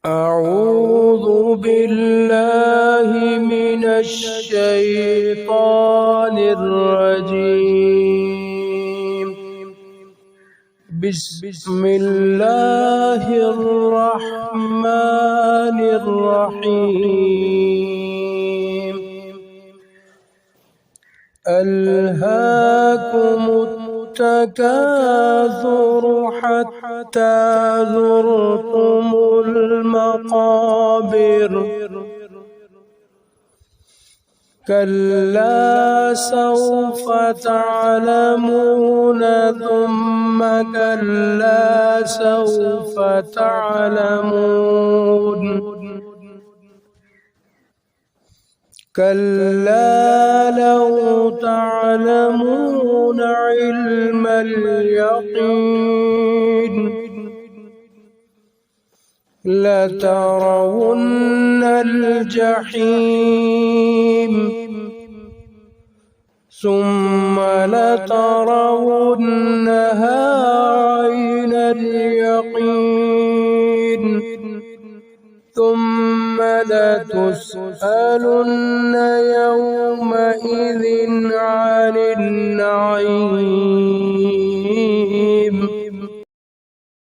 أعوذ بالله من الشيطان الرجيم. بسم الله الرحمن الرحيم. ألهاكم التكاثر حتى زرتم المقابر. كلا سوف تعلمون ثم كلا سوف تعلمون. كلا لو تعلمون علم اليقين لترون الجحيم ثم لترونها عين اليقين ثم لتسألن يومئذ عن النعيم.